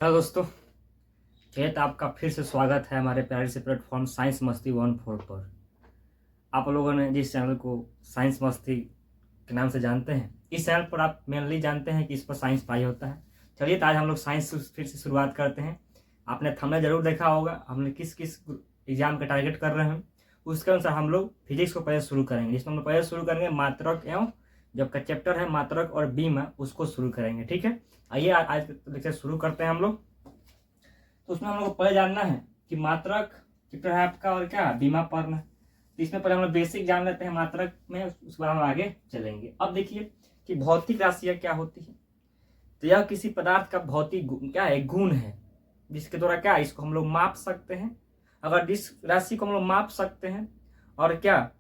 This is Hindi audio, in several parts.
हेलो दोस्तों, तो आपका फिर से स्वागत है हमारे प्यारे से प्लेटफॉर्म साइंस मस्ती 14 पर। आप लोगों ने जिस चैनल को साइंस मस्ती के नाम से जानते हैं, इस चैनल पर आप मेनली जानते हैं कि इस पर साइंस पढ़ाई होता है। चलिए, तो आज हम लोग साइंस फिर से शुरुआत करते हैं। आपने थंबनेल जरूर देखा होगा, हमने किस किस एग्जाम का टारगेट कर रहे हैं, उसके अनुसार हम लोग फिजिक्स को पहले शुरू करेंगे। जिसमें हम लोग पहले शुरू करेंगे मात्रक एवं जब का चैप्टर है मात्रक और बीम है, उसको शुरू करेंगे। ठीक है, आइए आज लेक्चर शुरू करते हैं हम लोग। तो उसमें हम लोग को पहले जानना है कि मात्रक चैप्टर है आपका और क्या बीमा पर्ण है। तो इसमें पहले हम लोग बेसिक जान लेते हैं मात्रक में, उसके बाद हम आगे चलेंगे। अब देखिए कि भौतिक राशियां क्या होती है। तो यह किसी पदार्थ का भौतिक क्या है, गुण है, जिसके द्वारा क्या इसको हम लोग माप सकते हैं। अगर जिस राशि को हम लोग माप सकते हैं और क्या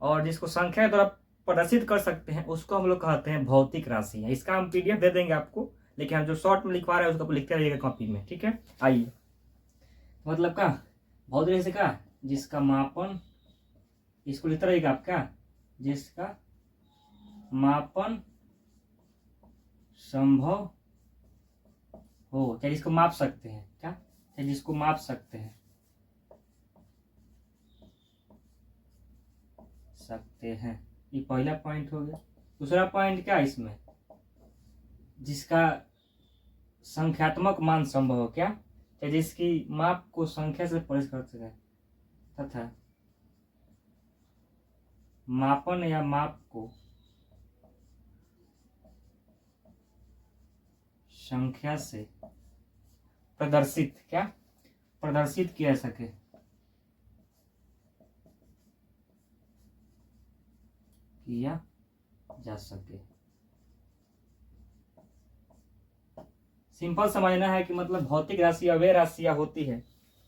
और जिसको संख्या के द्वारा प्रदर्शित कर सकते हैं, उसको हम लोग कहते हैं भौतिक राशि है। इसका हम पीडीएफ दे देंगे आपको, लेकिन हम जो शॉर्ट में लिखवा रहे हैं उसको लिखते रहिएगा कॉपी में। ठीक है, आइए। मतलब का भौतिक राशि का जिसका मापन, इसको लिखते रहिएगा आपका, जिसका मापन संभव हो, चाहे जिसको माप सकते हैं, क्या चाहे जिसको माप सकते हैं ये पहला पॉइंट हो गया। दूसरा पॉइंट क्या इसमें, जिसका संख्यात्मक मान संभव हो, क्या चाहे जिसकी माप को संख्या से परिष्कृत कर सके तथा मापन या माप को संख्या से प्रदर्शित किया जा सके। सिंपल समझना है कि मतलब भौतिक राशियां वे राशियां होती है,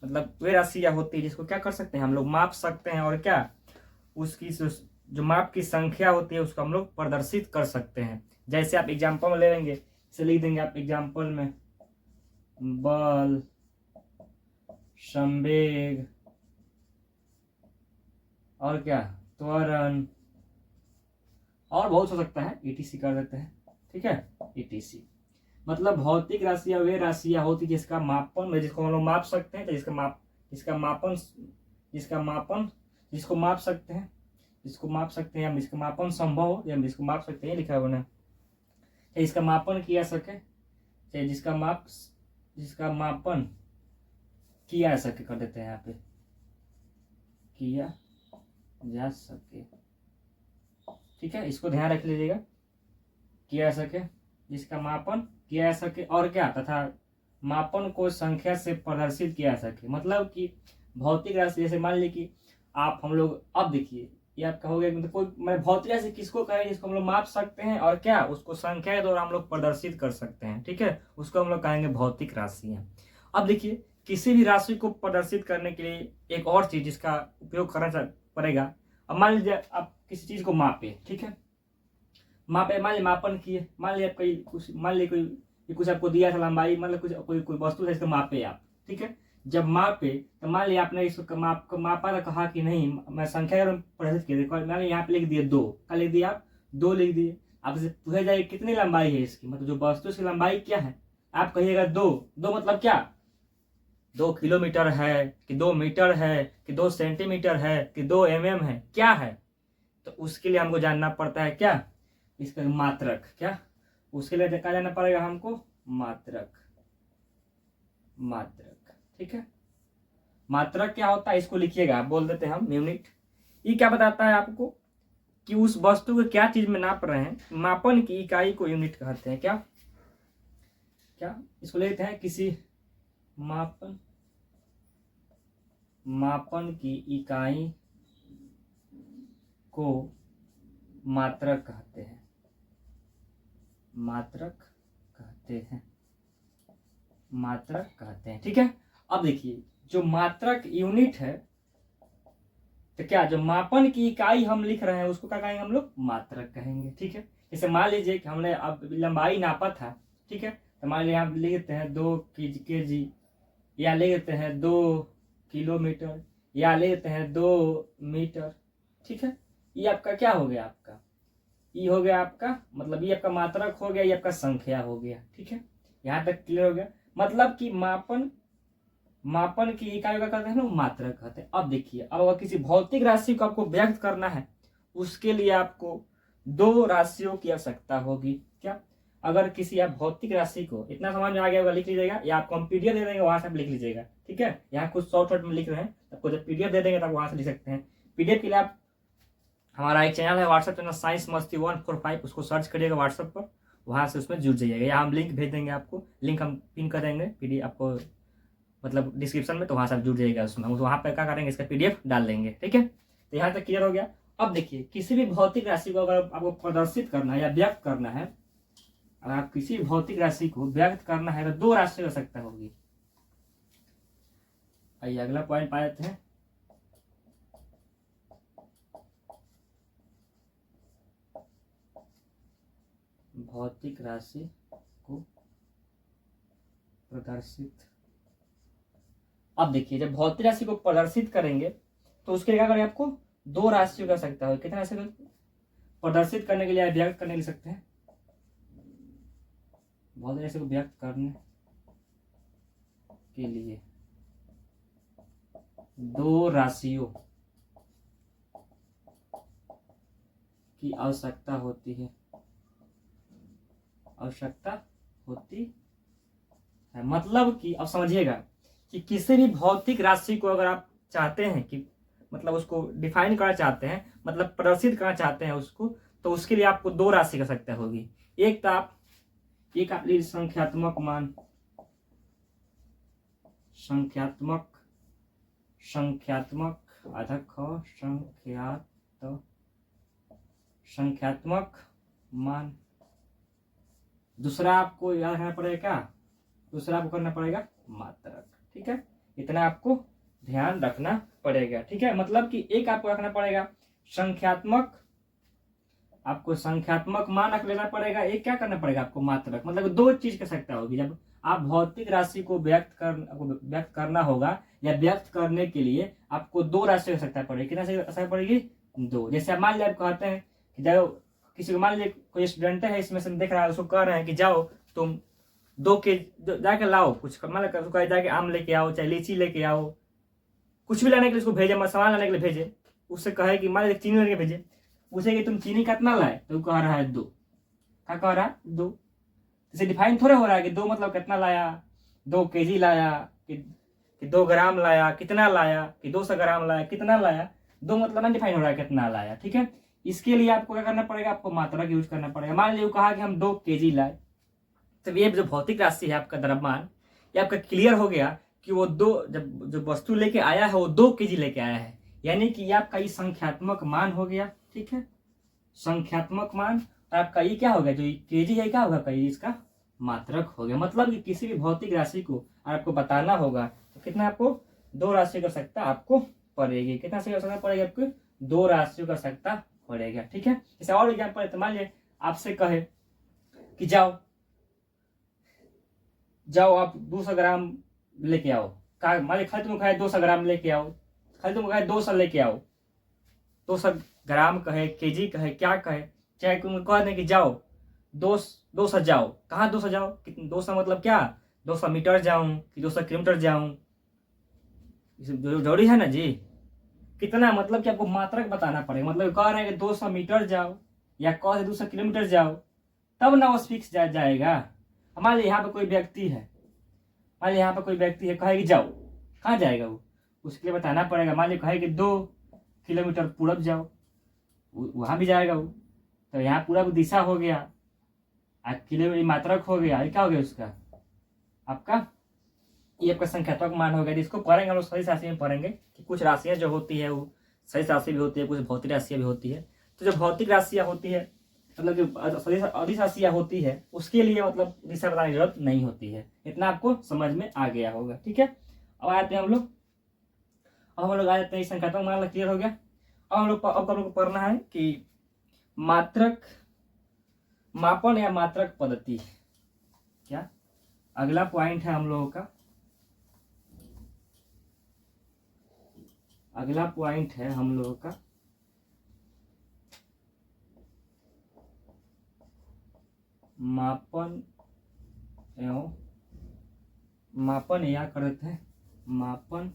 मतलब वे राशियां होती है जिसको क्या कर सकते हैं हम लोग माप सकते हैं, और क्या उसकी जो माप की संख्या होती है उसको हम लोग प्रदर्शित कर सकते हैं। जैसे आप एग्जाम्पल में ले लेंगे, इसे लिख देंगे आप एग्जाम्पल में, बल, संवेग और क्या त्वरण, और बहुत हो सकता है, ईटीसी कर देते हैं। ठीक है, ईटीसी मतलब भौतिक राशियां वे राशियां होती जिसका मापन, जिसको हम लोग माप सकते हैं, जिसको माप सकते हैं, या जिसका मापन संभव हो, या जिसको माप सकते हैं लिखा हुआ ना, इसका मापन किया सके, चाहे जिसका मापन किया सके, कर देते हैं यहाँ पे किया जा सके। ठीक है, इसको ध्यान रख लीजिएगा, किया जा सके, जिसका मापन किया जा सके और क्या तथा मापन को संख्या से प्रदर्शित किया जा सके। मतलब कि भौतिक राशि, जैसे मान लीजिए कि आप हम लोग, अब देखिए ये आप कहोगे मतलब कोई, मैं भौतिक राशि किसको कहें, जिसको हम लोग माप सकते हैं और क्या उसको संख्या के द्वारा हम लोग प्रदर्शित कर सकते हैं। ठीक है, उसको हम लोग कहेंगे भौतिक राशि है। अब देखिए, किसी भी राशि को प्रदर्शित करने के लिए एक और चीज जिसका उपयोग करना पड़ेगा। अब मान लीजिए आप किसी चीज को मापे, ठीक है, मान लीजिए मापन किए, मान लीजिए कुछ आपको दिया था लंबाई, मतलब कुछ कोई वस्तु है, इसको मापे आप। ठीक है, जब मापे तो मान लिया आपने इसको मापा था, कहा कि नहीं मैं संख्या प्रदर्शित किया, मान यहाँ पे लिख दिए 2, क्या लिख दिया आप 2 लिख दिए। आपसे पूछा जाए कितनी लंबाई है इसकी, मतलब जो वस्तु की लंबाई क्या है, आप कहिएगा 2। 2 मतलब क्या, 2 किलोमीटर है कि 2 मीटर है कि 2 सेंटीमीटर है कि 2 mm है, क्या है। तो उसके लिए हमको जानना पड़ता है क्या, इसका मात्रक, क्या उसके लिए क्या जानना पड़ेगा हमको, मात्रक। ठीक है, मात्रक क्या होता है इसको लिखिएगा, बोल देते हैं हम यूनिट। ये क्या बताता है आपको कि उस वस्तु को क्या चीज में नाप रहे हैं, मापन की इकाई को यूनिट कहते हैं। क्या इसको लेते हैं किसी मापन की इकाई को मात्रक कहते हैं, मात्रक कहते हैं। ठीक है, अब देखिए जो मात्रक यूनिट है, तो क्या जो मापन की इकाई हम लिख रहे हैं उसको क्या कहेंगे हम लोग, मात्रक कहेंगे। ठीक है, जैसे मान लीजिए कि हमने अब लंबाई नापा था, ठीक है, तो मान लीजिए हम लिख देते हैं 2 kg, या ले लेते हैं 2 किलोमीटर, या ले लेते हैं 2 मीटर। ठीक है, ये आपका क्या हो गया, आपका ये हो गया आपका, मतलब ये आपका मात्रक हो गया, ये आपका संख्या हो गया। ठीक है, यहाँ तक क्लियर हो गया। मतलब कि मापन की इकाई का कहते हैं ना मात्रक कहते हैं। अब देखिए, अब अगर किसी भौतिक राशि को आपको व्यक्त करना है, उसके लिए आपको दो राशियों की आवश्यकता होगी। क्या? अगर किसी आप भौतिक राशि को, इतना समझ में आ गया होगा, लिख लीजिएगा, या आपको हम पीडीएफ दे देंगे, वहां से आप लिख लीजिएगा। ठीक है, यहाँ कुछ शॉर्ट में लिख रहे हैं, आपको जब पीडीएफ दे देंगे तब वहां से लिख सकते हैं। पीडीएफ के लिए आप, हमारा एक चैनल है व्हाट्सएप चैनल साइंस मस्ती 145, उसको सर्च करिएगा व्हाट्सएप पर, वहां से उसमें जुड़ जाइएगा, या हम लिंक भेज देंगे आपको, लिंक हम पिन कर देंगे पीडीएफ आपको, मतलब डिस्क्रिप्शन में, तो वहां से आप जुड़ जाइएगा उसमें। हम वहां पर क्या करेंगे, इसका पीडीएफ डाल देंगे। ठीक है, तो यहाँ तक क्लियर हो गया। अब देखिए, किसी भी भौतिक राशि को अगर आपको प्रदर्शित करना है या व्यक्त करना है, अगर आप किसी भौतिक राशि को व्यक्त करना है तो दो राशि की आवश्यकता होगी। आइए अगला पॉइंट पा जाते हैं। भौतिक राशि को प्रदर्शित, अब देखिए, जब भौतिक राशि को प्रदर्शित करेंगे तो उसके लिए क्या करेंगे, आपको दो राशियों की आवश्यकता होगी। कितना राशि प्रदर्शित करने के लिए, व्यक्त करने के लिए सकते हैं, भौतिक राशि को व्यक्त करने के लिए दो राशियों की आवश्यकता होती है, मतलब कि अब समझिएगा कि किसी भी भौतिक राशि को अगर आप चाहते हैं कि, मतलब उसको डिफाइन करना चाहते हैं, मतलब प्रदर्शित करना चाहते हैं उसको, तो उसके लिए आपको दो राशि की आवश्यकता होगी। एक तो आप संख्यात्मक मान, संख्यात्मक मान, दूसरा आपको याद रखना पड़ेगा, दूसरा आपको करना पड़ेगा मात्रक। ठीक है, इतना आपको ध्यान रखना पड़ेगा। ठीक है, मतलब कि एक आपको रखना पड़ेगा संख्यात्मक, आपको संख्यात्मक मान रख लेना पड़ेगा, एक क्या करना पड़ेगा आपको मात्रक। मतलब दो चीज की आवश्यकता होगी। जब आप भौतिक राशि को व्यक्त करना होगा, या व्यक्त करने के लिए आपको दो राशि की आवश्यकता पड़ेगी। कितना से आवश्यकता पड़ेगी? दो। जैसे आप मान लीजिए, आप कहते हैं कि जाओ, किसी को मान लीजिए कोई स्टूडेंट है इसमें से देख रहा है, उसको कह रहे हैं कि जाओ तुम जाके लाओ कुछ, मतलब जाके आम लेके आओ, चाहे लीची लेके आओ, कुछ भी लाने के लिए उसको भेजे, सामान लाने के लिए भेजे। उससे कहे कि मान लीजिए चीनी लेके भेजे, पूछे कि तुम चीनी कितना लाए, तो कह रहा है दो। क्या कह रहा है? दो। इसे डिफाइन थोड़ा हो रहा है कि दो मतलब कितना लाया, 2 kg लाया, कि 2 ग्राम लाया, कितना लाया, कि 200 ग्राम लाया, कितना लाया। दो मतलब ना डिफाइन हो रहा है कितना लाया। ठीक है, इसके लिए आपको क्या करना पड़ेगा, आपको मात्रक यूज करना पड़ेगा। मान लीजिए कहा कि हम 2 kg लाए, तो ये जो भौतिक राशि है आपका द्रव्यमान, ये आपका क्लियर हो गया कि वो जो वस्तु लेके आया है वो 2 kg लेके आया है, यानी कि ये आपका ये संख्यात्मक मान हो गया। ठीक है, संख्यात्मक मान, और आपका ये क्या हो गया, जो केजी है क्या होगा, कई इसका मात्रक हो गया। मतलब कि किसी भी भौतिक राशि को आपको बताना होगा तो कितना, आपको दो राशियों की आवश्यकता आपको पड़ेगी। कितना से आवश्यकता पड़ेगी आपको? दो राशियों की आवश्यकता पड़ेगा। ठीक है, जैसे और एग्जाम्पल है, मान लीजिए आपसे कहे कि जाओ आप 200 ग्राम लेके आओ, मान लीजिए खाली तुम कहे 200 ग्राम लेके आओ, खाली तुम कहे 200 लेके आओ, 200 ग्राम कहे, केजी कहे, क्या कहे, चाहे तुम कह दें कि जाओ 200 जाओ। कहाँ 200 जाओ? 200 मतलब क्या, 200 मीटर जाऊं कि 200 किलोमीटर जाऊं, जरूरी है ना जी। कितना मतलब कि आपको मात्रक बताना पड़ेगा। मतलब कह रहे हैं कि 200 मीटर जाओ, या कह रहे 200 किलोमीटर जाओ, तब ना वो फिक्स जाएगा। हमारे यहाँ पे कोई व्यक्ति है, मान लीजिए यहाँ पे कोई व्यक्ति है, कहे कि जाओ, कहाँ जाएगा वो? उसके लिए बताना पड़ेगा। मान लीजिए कहे कि 2 किलोमीटर पूरब जाओ, वहां भी जाएगा वो। तो यहाँ पूरा दिशा हो गया, किलोमीटर मात्रक हो गया, क्या हो गया उसका, आपका ये आपका संख्यात्मक मान हो गया। इसको पढ़ेंगे हम लोग सही राशि में पढ़ेंगे कि कुछ राशियां जो होती है वो सही राशि भी होती है, कुछ भौतिक राशियां भी होती है। तो जो भौतिक राशियां होती है, मतलब जो अधिक राशियां होती है, उसके लिए मतलब दिशा बताने की जरूरत नहीं होती है। इतना आपको समझ में आ गया होगा। ठीक है, अब आते हैं हम लोग, आ जाते हैं संख्यात्मक मान क्लियर हो गया। अब हम लोग को पढ़ना है कि मात्रक मापन या मात्रक पद्धति। क्या अगला पॉइंट है हम लोगों का, अगला पॉइंट है हम लोगों का मापन एवं मापन या कर देते हैं मापन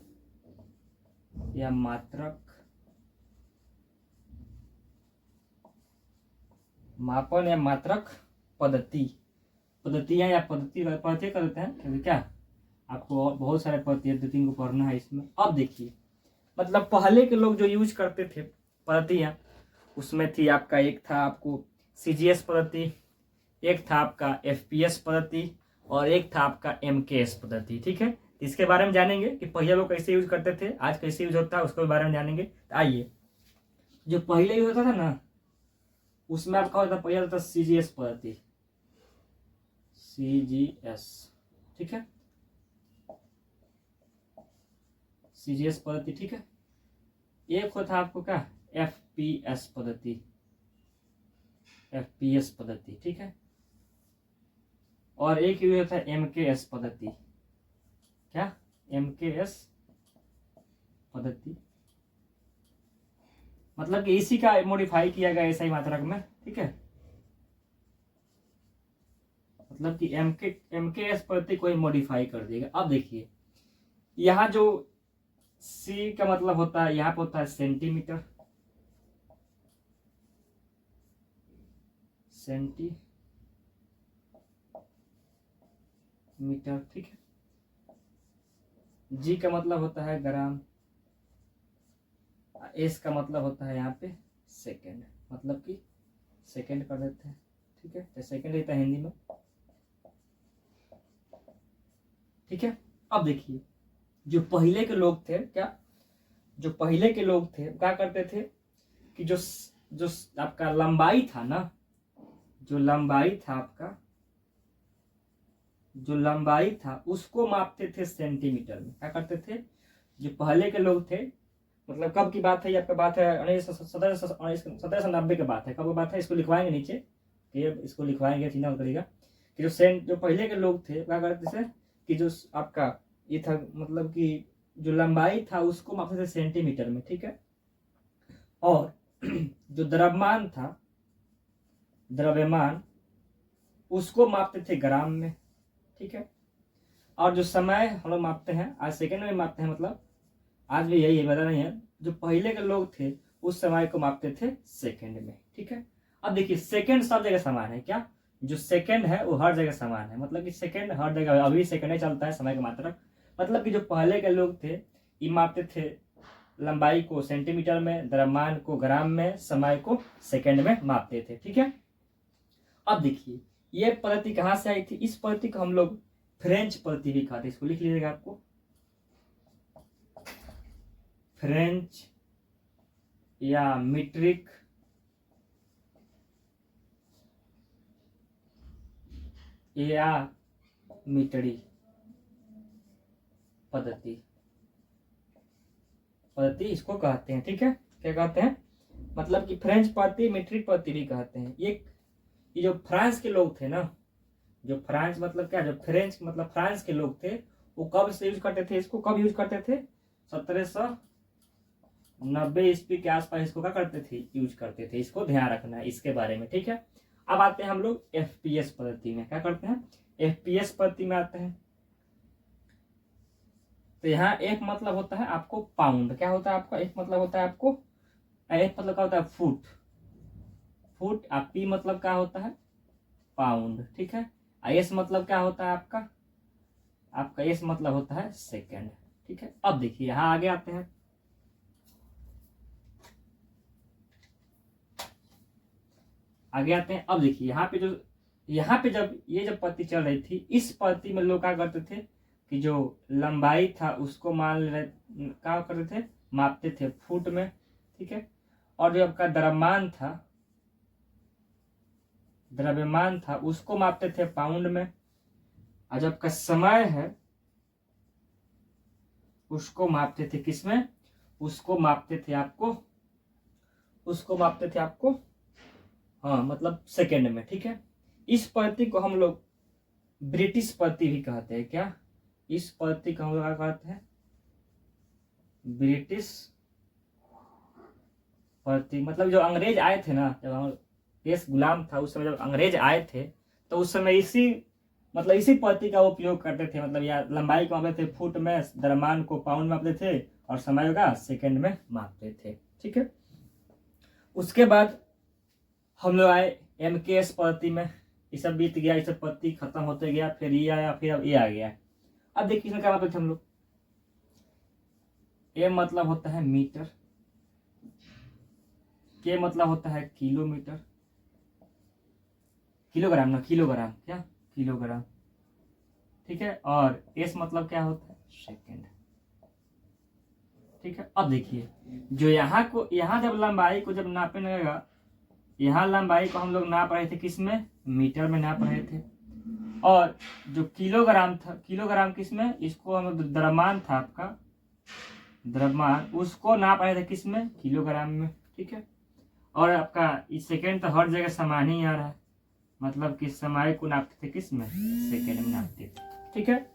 या मात्रक, मापन या मात्रक पद्धति, पद्धतियां या पद्धति कर देते हैं, क्योंकि क्या आपको और बहुत सारे पद्धति 2-3 को पढ़ना है इसमें। अब देखिए मतलब पहले के लोग जो यूज करते थे पद्धतियां, उसमें थी आपका, एक था आपको CGS पद्धति, एक था आपका FPS पद्धति, और एक था आपका MKS पद्धति। ठीक है, इसके बारे में जानेंगे कि पहले लोग कैसे यूज करते थे, आज कैसे यूज होता है, उसके बारे में जानेंगे। तो आइए, जो पहले यूज होता था ना, उसमें आपका होता पहले होता CGS पद्धति, CGS। ठीक है, CGS पद्धति। ठीक है, एक होता आपको क्या FPS पद्धति, FPS पद्धति। ठीक है, और एक यूज होता है MKS पद्धति। क्या MKS पद्धति, मतलब कि इसी का मॉडिफाई किया गया ऐसा ही मात्रक में। ठीक है, मतलब कि MKS पद्धति को ही मॉडिफाई कर दिएगा। अब देखिए यहाँ जो C का मतलब होता है, यहाँ पे होता है सेंटीमीटर, सेंटीमीटर। ठीक है, G का मतलब होता है ग्राम, S का मतलब होता है यहाँ पे सेकंड, मतलब कि सेकंड कर देते हैं। ठीक है, तो सेकंड रहता है हिंदी में। ठीक है, अब देखिए जो पहले के लोग थे क्या, जो पहले के लोग थे क्या करते थे कि जो जो आपका लंबाई था ना, जो लंबाई था आपका, जो लंबाई था उसको मापते थे सेंटीमीटर में। क्या करते थे जो पहले के लोग थे, मतलब कब की बात है ये, आपका बात है 1790 की बात है। कब की बात है, इसको लिखवाएंगे नीचे, ये इसको लिखवाएंगे, चिन्ह करेगा कि जो पहले के लोग थे क्या करते थे कि जो आपका ये था, मतलब कि जो लंबाई था उसको मापते थे सेंटीमीटर में। ठीक है, और जो द्रव्यमान था, द्रव्यमान उसको मापते थे ग्राम में। ठीक है, और जो समय हम लोग मापते हैं आज सेकंड में मापते हैं, मतलब आज भी यही है, बता नहीं है। जो पहले के लोग थे उस समय को मापते थे सेकंड में। ठीक है, अब देखिए सेकंड सब जगह समान है। क्या जो सेकंड है वो हर जगह समान है, मतलब कि सेकंड हर जगह, अभी सेकंड चलता है समय का मात्रक। मतलब कि जो पहले के लोग थे ये मापते थे लंबाई को सेंटीमीटर में, द्रव्यमान को ग्राम में, समय को सेकंड में मापते थे। ठीक है, अब देखिए ये पद्धति कहां से आई थी, इस पद्धति को हम लोग फ्रेंच पद्धति भी कहते हैं। इसको लिख लीजिएगा आपको, फ्रेंच या मीट्रिक या मीटरी पद्धति, पद्धति इसको कहते हैं। ठीक है, क्या कहते हैं, मतलब कि फ्रेंच पद्धति, मीट्रिक पद्धति भी कहते हैं। ये जो फ्रांस के लोग थे ना, जो फ्रांस मतलब क्या, जो फ्रेंच मतलब फ्रांस के लोग थे, वो कब से यूज करते थे, इसको कब यूज करते थे, 1790 ईस्वी के आसपास इसको क्या करते थे, यूज करते थे। इसको ध्यान रखना है इसके बारे में। ठीक है, अब आते हैं हम लोग FPS पद्धति में। क्या करते हैं, FPS पद्धति में आते हैं। तो यहाँ एक मतलब होता है आपको पाउंड। क्या होता है आपका, एक मतलब होता है आपको, एक मतलब क्या होता है फुट, फुट। और P मतलब क्या होता है पाउंड। ठीक है, S मतलब क्या होता है आपका, आपका S मतलब होता है सेकंड। ठीक है, अब देखिए यहाँ आगे आते हैं। आगे आते हैं, अब देखिए यहाँ पे जब ये जब पद्धति चल रही थी, इस पद्धति में लोग क्या करते थे कि जो लंबाई था उसको क्या करते थे, मापते थे फुट में। ठीक है, और जो आपका द्रव्यमान था उसको मापते थे पाउंड में। और जब का समय है उसको मापते थे किसमें, उसको मापते थे आपको हाँ मतलब सेकंड में। ठीक है, इस पद्धति को हम लोग ब्रिटिश पद्धति भी कहते हैं। क्या, इस पद्धति को हम लोग क्या कहते हैं, ब्रिटिश पद्धति। मतलब जो अंग्रेज आए थे ना, जब हम देश गुलाम था उस समय, जब अंग्रेज आए थे तो उस समय इसी मतलब इसी पद्धति का उपयोग करते थे, मतलब या लंबाई को मापते थे फुट में, द्रव्यमान को पाउंड में मापते थे और समय का सेकंड में मापते थे। ठीक है, उसके बाद हम लोग आए MKS पद्धति में। ये सब बीत गया, ये सब पद्धति खत्म होते गया, फिर ये आया, फिर अब ये आ गया। अब देखिए इसमें क्या मापते थे हम लोग। ए मतलब होता है मीटर, के मतलब होता है किलोमीटर, किलोग्राम ना, किलोग्राम, क्या किलोग्राम। ठीक है, और एस मतलब क्या होता है सेकंड। ठीक है, अब देखिए जो यहाँ जब लंबाई को जब नापने लगेगा, यहाँ लंबाई को हम लोग नाप रहे थे किस में, मीटर में नाप रहे थे, और जो किलोग्राम था, किलोग्राम किस में, इसको हम द्रव्यमान था आपका, द्रव्यमान, उसको नाप रहे थे किस में, किलोग्राम में। ठीक है, और आपका इस सेकेंड तो हर जगह समान ही आ रहा है, मतलब कि समय को नापते थे किस में, सेकेंड में नापते थे। ठीक है,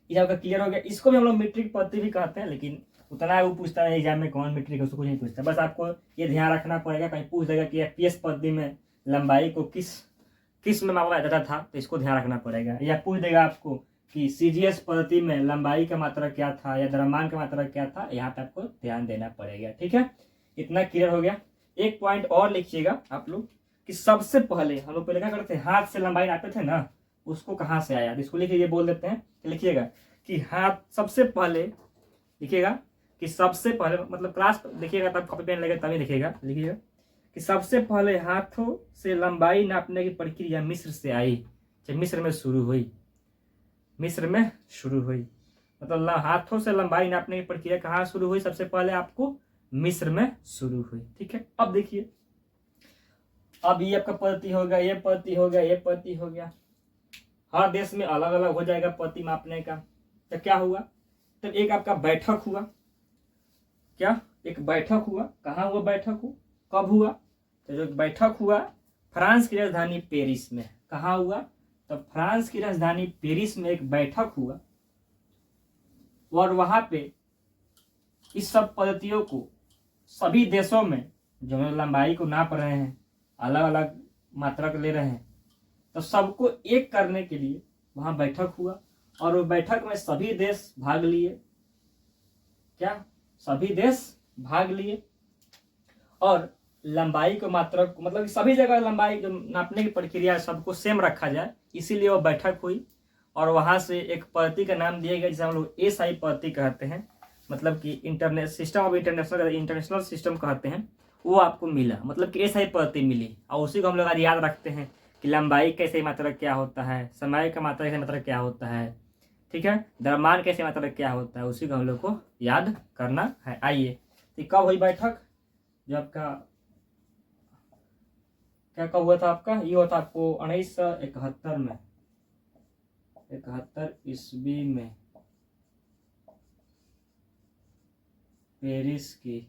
ये आपका क्लियर हो गया। इसको भी हम लोग मीट्रिक पद्धति भी कहते हैं, लेकिन उतना वो पूछता है एग्जाम में कौन मीट्रिक, उसको कुछ नहीं पूछता। बस आपको ये ध्यान रखना पड़ेगा, कहीं पूछ देगा कि FPS पद्धति में लंबाई को किस में मापा जाता था, तो इसको ध्यान रखना पड़ेगा। या पूछ देगा आपको कि CGS पद्धति में लंबाई का मात्रा क्या था या द्रव्यमान का मात्रा क्या था, यहाँ पे आपको ध्यान देना पड़ेगा। ठीक है, इतना क्लियर हो गया। एक पॉइंट और लिखिएगा आप लोग कि सबसे पहले हम लोग पहले क्या करते हैं, हाथ से लंबाई नापते थे ना, उसको कहाँ से आया, इसको लिखिए, बोल देते हैं। लिखिएगा कि हाथ सबसे पहले, लिखिएगा कि सबसे पहले, मतलब क्लास देखिएगा तब कॉपी पेन लगेगा तभी लिखिएगा। लिखिएगा कि सबसे पहले हाथों से लंबाई नापने की प्रक्रिया मिस्र से आई, मिस्र में शुरू हुई, मिस्र में शुरू हुई। मतलब हाथों से लंबाई नापने की प्रक्रिया कहाँ शुरू हुई, सबसे पहले आपको मिस्र में शुरू हुई। ठीक है, अब देखिए, अब ये आपका पद्धति हो गया, ये पद्धति हो गया, ये पद्धति हो गया। हर देश में अलग अलग हो जाएगा पद्धति मापने का। तो क्या हुआ, तो एक आपका बैठक हुआ, क्या एक बैठक हुआ, कहाँ हुआ बैठक हुआ, कब हुआ, तो जो बैठक हुआ फ्रांस की राजधानी पेरिस में। कहाँ हुआ, तो फ्रांस की राजधानी पेरिस में एक बैठक हुआ, और वहां पे इस सब पद्धतियों को सभी देशों में जो लंबाई को नाप रहे हैं, अलग अलग मात्रा ले रहे हैं, तो सबको एक करने के लिए वहां बैठक हुआ, और वो बैठक में सभी देश भाग लिए। क्या सभी देश भाग लिए, और लंबाई को मात्रा को, मतलब सभी जगह लंबाई जो नापने की प्रक्रिया है सबको सेम रखा जाए, इसीलिए वो बैठक हुई। और वहां से एक पद्धति का नाम दिया गया जिसे हम लोग SI पद्धति कहते हैं, मतलब कि सिस्टम ऑफ इंटरनेशनल सिस्टम कहते हैं, वो आपको मिला, मतलब कि SI पद्धति मिली। और उसी को हम लोग आज याद रखते हैं कि लंबाई कैसे मात्रा क्या होता है, समय का मात्रा कैसे मात्रा क्या होता है, ठीक है, द्रव्यमान कैसे मात्रा क्या होता है, उसी को हम लोग को याद करना है। आइए, तो कब हुई बैठक, जो आपका क्या कब हुआ था आपका, ये हुआ था आपको 1971 में, 71 ईस्वी में पेरिस की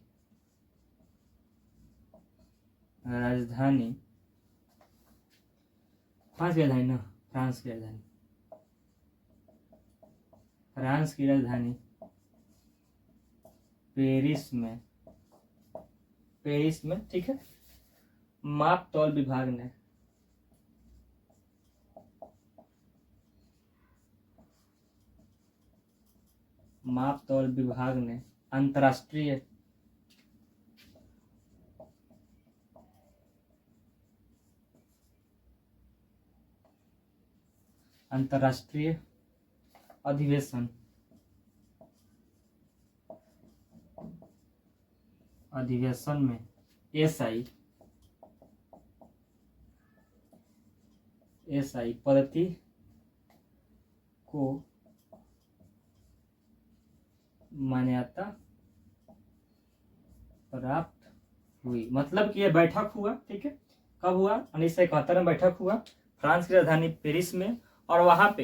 राजधानी, फ्रांस की राजधानी ना, फ्रांस की राजधानी, फ्रांस की राजधानी पेरिस में, पेरिस में, ठीक है, माप तौल विभाग ने अंतर्राष्ट्रीय अधिवेशन में SI पद्धति को मान्यता प्राप्त हुई। मतलब कि यह बैठक हुआ, ठीक है, कब हुआ, 1971 में बैठक हुआ फ्रांस की राजधानी पेरिस में, और वहां पे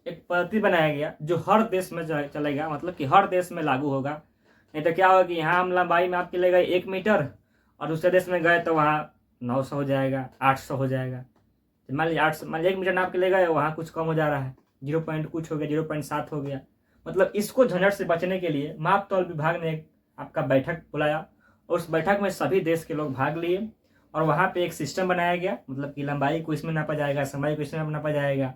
एक पद्धति बनाया गया जो हर देश में चलेगा, मतलब कि हर देश में लागू होगा। नहीं तो क्या होगा कि यहाँ हम लंबाई में आपके ले गए 1 मीटर, और दूसरे देश में गए तो वहाँ 900 हो जाएगा, 800 हो जाएगा। मान लीजिए 1 मीटर नाप के ले गए, वहाँ कुछ कम हो जा रहा है, 0 पॉइंट कुछ हो गया, 0.7 हो गया। मतलब इसको झंझट से बचने के लिए माप तौल विभाग ने आपका बैठक बुलाया, और उस बैठक में सभी देश के लोग भाग लिए, और वहाँ पे एक सिस्टम बनाया गया, मतलब कि लंबाई को इसमें नापा जाएगा, समय को इसमें नापा जाएगा,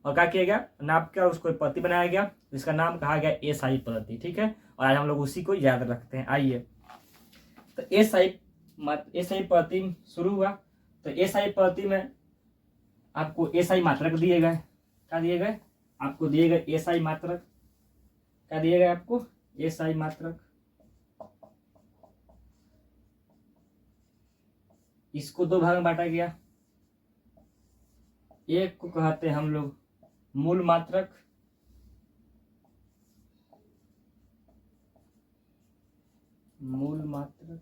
और क्या किया गया, नाप के और उसको एक पद्धति बनाया गया जिसका नाम कहा गया एसआई पद्धति। ठीक है, और आज हम लोग उसी को याद रखते हैं। आइए, तो एसआई पद्धति शुरू हुआ। तो एसआई पद्धति में आपको एसआई मात्रक दिए गए। क्या दिए गए आपको? दिए गए एसआई मात्रक। क्या दिए गए आपको? एसआई मात्रक। इसको दो भाग में बांटा गया। एक को कहते हैं हम लोग मूल मात्रक, मूल मात्रक,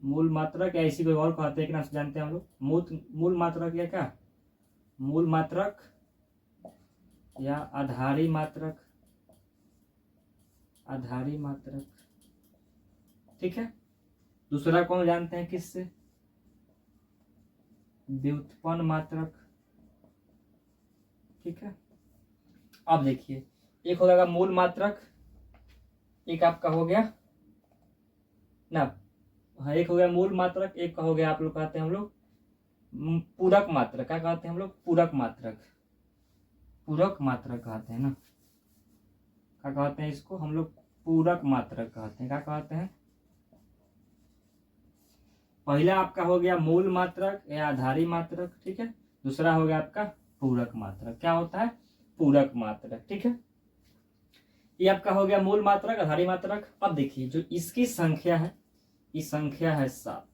मूल मात्रक या इसी को और कहते हैं कि नाम से जानते हैं हम लोग मूल मात्रक या क्या, मूल मात्रक या आधारी मात्रक, आधारी मात्रक। ठीक है, दूसरा कौन जानते हैं किससे? व्युत्पन्न मात्रक। ठीक है, अब देखिए, एक हो जाएगा मूल मात्रक, एक आपका हो गया ना, हाँ एक हो गया मूल मात्रक, एक का हो गया आप लोग कहते हैं हम लोग पूरक मात्रक। क्या कहते हैं हम लोग? पूरक मात्रक, पूरक मात्रक कहते हैं ना। क्या कहते हैं इसको हम लोग? पूरक मात्रक कहते हैं। क्या कहते हैं? पहला आपका हो गया मूल मात्रक या आधारी मात्रक। ठीक है, दूसरा हो गया आपका पूरक मात्रक। क्या होता है? पूरक मात्रक। ठीक है, ये आपका हो गया मूल मात्रक, आधारी मात्रक। अब देखिए, जो इसकी संख्या है, इस संख्या है 7।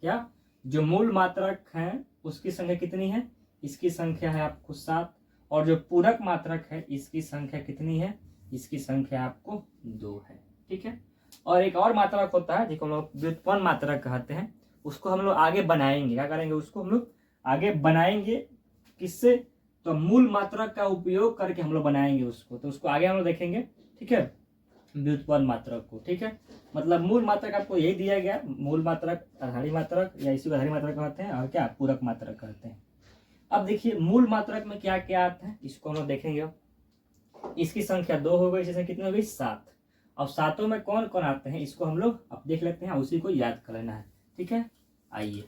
क्या? जो मूल मात्रक है उसकी संख्या कितनी है? इसकी संख्या है आपको 7। और जो पूरक मात्रक है इसकी संख्या कितनी है? इसकी संख्या आपको 2 है। ठीक है, और एक और मात्रक होता है जिसको हम लोग व्युत्पन्न मात्रक कहते हैं। उसको हम लोग आगे बनाएंगे। क्या करेंगे? उसको हम लोग आगे बनाएंगे। किससे? तो मूल मात्रक का उपयोग करके हम लोग बनाएंगे उसको। तो उसको आगे हम लोग देखेंगे। ठीक है, व्युत्पन्न मात्रक को। ठीक है, मतलब मूल मात्रक आपको यही दिया गया, मूल मात्रक, आधारी मात्रक या इसी को आधारी मात्रक कहते हैं, और क्या पूरक मात्रक कहते हैं। अब देखिए, मूल मात्रक में क्या क्या आता है इसको हम लोग देखेंगे। इसकी संख्या 2 हो गई, जैसे कितनी हो गई? 7। अब सातों में कौन कौन आते हैं इसको हम लोग अब देख लेते हैं, उसी को याद कर लेना है। ठीक है, आइए,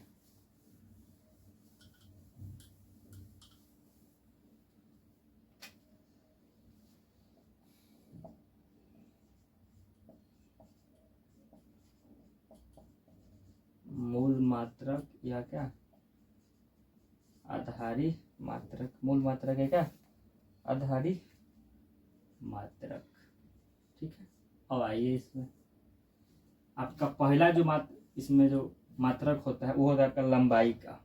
मूल मात्रक या क्या आधारी मात्रक। मूल मात्रक है क्या आधारी मात्रक। ठीक है, अब आइए, इसमें आपका पहला जो इसमें जो मात्रक होता है वो होता है आपका लंबाई का।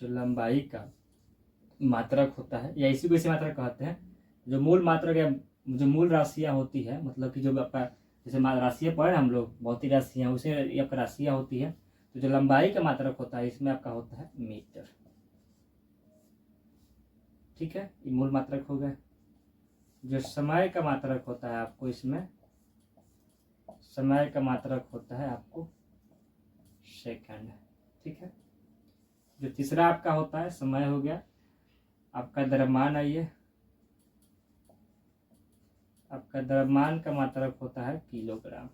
जो लंबाई का मात्रक होता है या इसी को इसी मात्रक कहते हैं। जो मूल मात्रक या जो मूल राशियां होती है, मतलब कि जो आपका जैसे राशियां पढ़े हम लोग, भौतिक राशियां, उसे ये आपका राशियां होती है। तो जो लंबाई का मात्रक होता है इसमें आपका होता है मीटर। ठीक है, ये मूल मात्रक हो गया। जो समय का मात्रक होता है आपको, इसमें समय का मात्रक होता है आपको सेकंड। ठीक है, जो तीसरा आपका होता है समय हो गया आपका द्रव्यमान। आइए, आपका द्रव्यमान का मात्रक होता है किलोग्राम।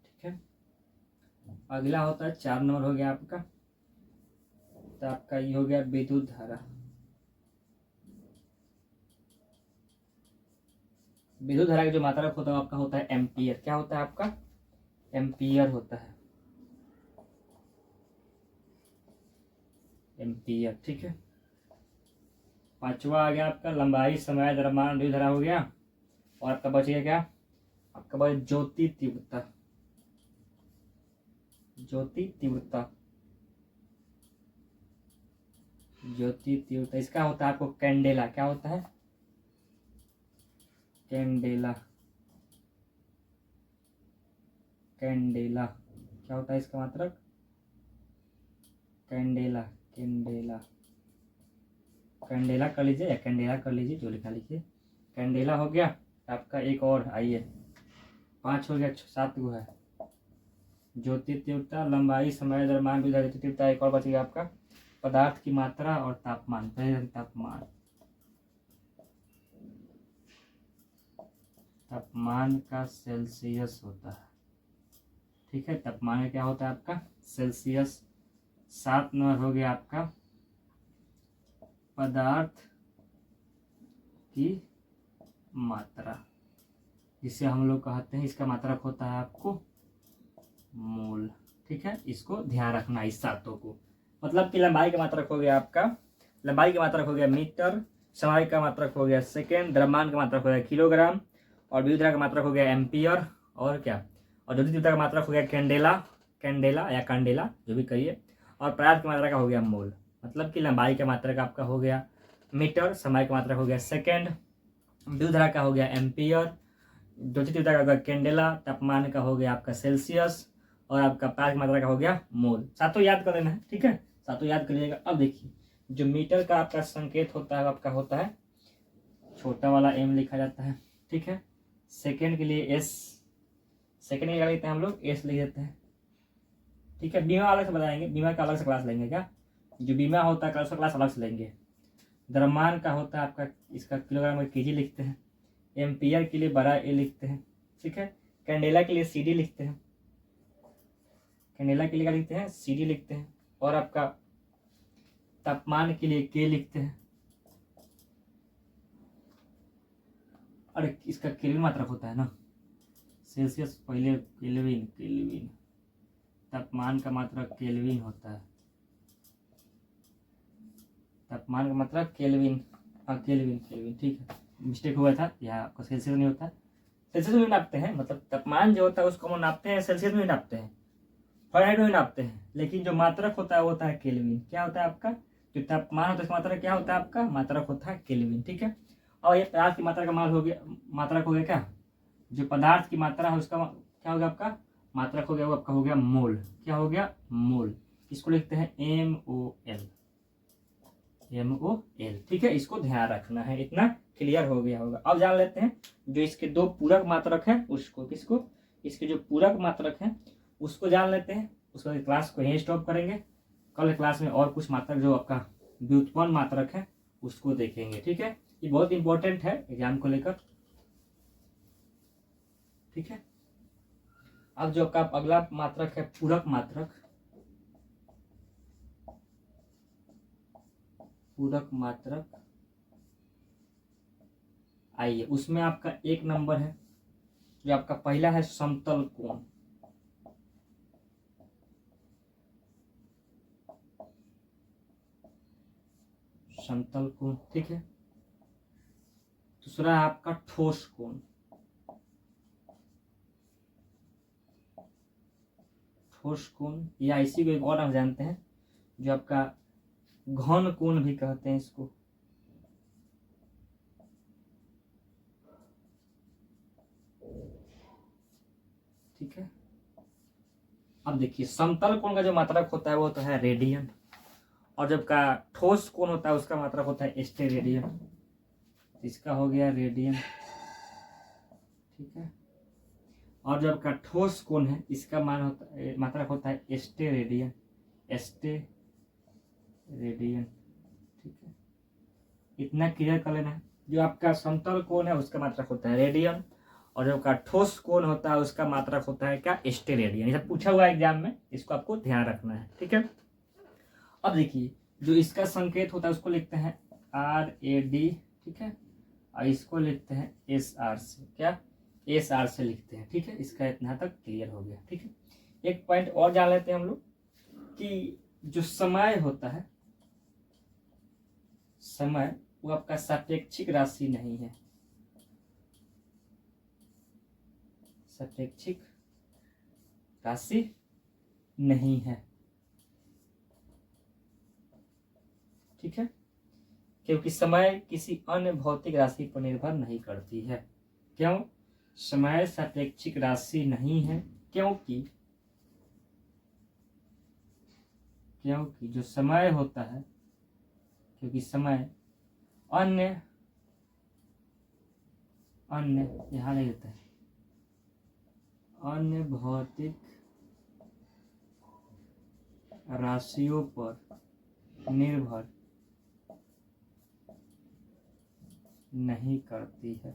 ठीक है, अगला होता है 4 नंबर हो गया आपका, तो आपका ये हो गया विद्युत धारा। विद्युत धारा का जो मात्रक होता है आपका होता है एम्पियर। क्या होता है आपका? एम्पियर होता है, एम्पियर। ठीक है, पांचवा आ गया आपका लंबाई, समय, द्रव्यमान, विद्युत धारा हो गया। और आपका बच गया क्या? आपका बच ज्योति तीव्रता। ज्योति तीव्रता, ज्योति तीव्रता इसका होता है आपको कैंडेला। क्या होता है? कैंडेला। कैंडेला क्या होता है इसका मात्रक? कैंडेला, कैंडेला, कैंडेला कर लीजिए या कैंडेला कर लीजिए, जो लिखा लिखिए। कैंडेला हो गया आपका। एक और आइए, 5 हो गया, 7 गो है। ज्योति तीव्रता, लंबाई, समय, द्रव्यमान, विद्युत ज्योति तीव्रता। एक और बच गया आपका पदार्थ की मात्रा और तापमान। तापमान, तापमान का सेल्सियस होता है। ठीक है। तापमान का क्या होता है आपका सेल्सियस। 7 नंबर हो गया आपका पदार्थ की मात्रा, जिसे हम लोग कहते हैं, इसका मात्रक होता है आपको मोल। ठीक है, इसको ध्यान रखना इस सातों को। मतलब कि लंबाई का मात्रक हो गया आपका, लंबाई का मात्रक हो गया मीटर, समय का मात्रक हो गया सेकेंड, द्रव्यमान का मात्रक हो गया किलोग्राम, और विद्युत का मात्रक हो गया एम्पियर, और क्या, और ज्योति तीव्रता का मात्रक हो गया कैंडेला, कैंडेला या कैंडेला जो भी कहिए, और पदार्थ की मात्रा का हो गया मोल। मतलब कि लंबाई का मात्रक आपका हो गया मीटर, समय का मात्रक हो गया सेकेंड, विद्युत धारा का हो गया एम्पियर, ज्योति तीव्रता का हो गया कैंडेला, तापमान का हो गया आपका सेल्सियस, और आपका पदार्थ की मात्रा का हो गया मोल। सातों याद कर लेना है। ठीक है, सातों याद कर लीजिएगा। अब देखिए, जो मीटर का आपका संकेत होता है आपका होता है छोटा वाला m लिखा जाता है। ठीक है, सेकेंड के लिए s, सेकेंड क्या लिखते हैं हम लोग s लिख देते हैं। ठीक है, बीमा अलग से बताएंगे, बीमा का अलग से क्लास लेंगे क्या, जो बीमा होता है उसका क्लास अलग से लेंगे। द्रव्यमान का होता है आपका, इसका किलोग्राम में केजी लिखते हैं। एम्पियर के लिए बड़ा ए लिखते हैं। ठीक है, कैंडेला के लिए CD लिखते हैं, कैंडेला के लिए क्या लिखते हैं CD लिखते हैं, और आपका तापमान के लिए K लिखते हैं, और इसका केल्विन मात्रक होता है ना, सेल्सियस पहले केल्विन, केल्विन, तापमान का मात्रक केल्विन होता है, तापमान का मात्रक केल्विन, हाँ केल्विन, केल्विन। ठीक है, मिस्टेक हुआ था, यहाँ आपका सेल्सियस नहीं होता, सेल्सियस में नापते हैं, मतलब तापमान जो होता है उसको हम नापते हैं सेल्सियस में नापते हैं, फ़ारेनहाइट में नापते हैं, लेकिन जो मात्रक होता है वो होता है केल्विन। क्या होता है आपका, जो तापमान होता है इसका मात्रक क्या होता है आपका, मात्रक होता है केल्विन। ठीक है, और ये पदार्थ की मात्रा का माल हो गया, मात्रक हो गया क्या, जो पदार्थ की मात्रा है उसका क्या हो गया आपका मात्रक हो गया, वो आपका हो गया मोल। क्या हो गया मोल, इसको लिखते हैं MOL, MOL। ठीक है, इसको ध्यान रखना है, इतना क्लियर हो गया होगा। अब जान लेते हैं जो इसके दो पूरक मात्रक है उसको, किसको, इसके जो पूरक मात्रक है उसको जान लेते हैं। उसके बाद क्लास को यहीं स्टॉप करेंगे, कल क्लास में और कुछ मात्रक जो आपका व्युत्पन्न मात्रक है उसको देखेंगे। ठीक है, ये बहुत इंपॉर्टेंट है एग्जाम को लेकर। ठीक है, अब जो आपका अगला मात्रक है पूरक मात्रक, पूरक मात्रक आइए, उसमें आपका एक नंबर है, जो आपका पहला है समतल कोण। समतल कोण, ठीक है। दूसरा है आपका ठोस कोण, ठोस कोण, या इसी को एक और नाम जानते हैं जो आपका घन कोण भी कहते हैं इसको। ठीक है, अब देखिए समतल कोण का जो मात्रक होता है वो होता है रेडियन, और जब का ठोस कोण होता है उसका मात्रक होता है स्टेरेडियन। इसका हो गया रेडियन। ठीक है, और जब का ठोस कोण है इसका मान होता है, मात्रक होता है स्टेरेडियन, स्टेरेडियन। ठीक है, इतना क्लियर कर लेना है। जो आपका समतल कोण है उसका मात्रक होता है रेडियन, और जो का ठोस कोण होता है उसका मात्रक होता है क्या, स्टेरेडियन। ये सब पूछा हुआ है एग्जाम में, इसको आपको ध्यान रखना है। ठीक है, अब देखिए जो इसका संकेत होता है उसको लिखते हैं RAD। ठीक है, और इसको लिखते हैं SR से, क्या SR से लिखते हैं। ठीक है, इसका इतना तक क्लियर हो गया। ठीक है, एक पॉइंट और जान लेते हैं हम लोग कि जो समय होता है, समय वो आपका सापेक्षिक राशि नहीं है, सापेक्षिक राशि नहीं है। ठीक है, क्योंकि समय किसी अन्य भौतिक राशि पर निर्भर नहीं करती है। क्यों, समय सापेक्षिक राशि नहीं है, क्योंकि जो समय होता है, क्योंकि समय अन्य यहाँ नहीं होता है, अन्य भौतिक राशियों पर निर्भर नहीं करती है।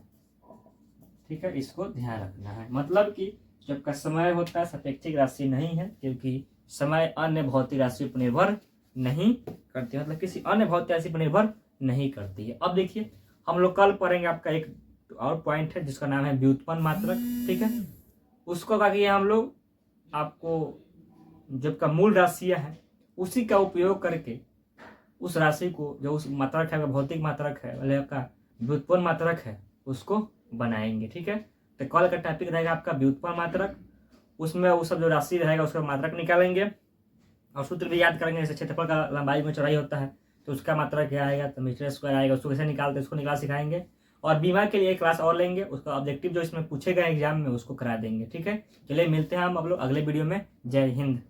ठीक है, इसको ध्यान रखना है। मतलब कि जब का समय होता है सापेक्षिक राशि नहीं है, क्योंकि समय अन्य भौतिक राशियों पर निर्भर नहीं करती, मतलब किसी अन्य भौतिक राशि पर निर्भर नहीं करती है। अब देखिए हम लोग कल पढ़ेंगे आपका एक और पॉइंट है जिसका नाम है व्युत्पन्न मात्रक, ठीक है। उसको क्या किया हम लोग, आपको जब का मूल राशियां है उसी का उपयोग करके उस राशि को, जो उस मात्रक है, भौतिक मात्रक है, मतलब आपका व्युत्पन्न मात्रक है, उसको बनाएंगे, ठीक है। तो कल का टॉपिक रहेगा आपका व्युत्पन्न मात्रक। उसमें वो सब जो राशि रहेगा उसका मात्रक निकालेंगे और सूत्र भी याद करेंगे। जैसे क्षेत्रफल का लंबाई में चौड़ाई होता है तो उसका मात्रक क्या आएगा, तो मीटर स्क्वायर आएगा, उसको कैसे निकालते हैं उसको निकाल सिखाएंगे। और बीमा के लिए एक क्लास और लेंगे, उसका ऑब्जेक्टिव जो इसमें पूछे गए एग्जाम में उसको करा देंगे, ठीक है। चलिए मिलते हैं हम अब लोग अगले वीडियो में। जय हिंद।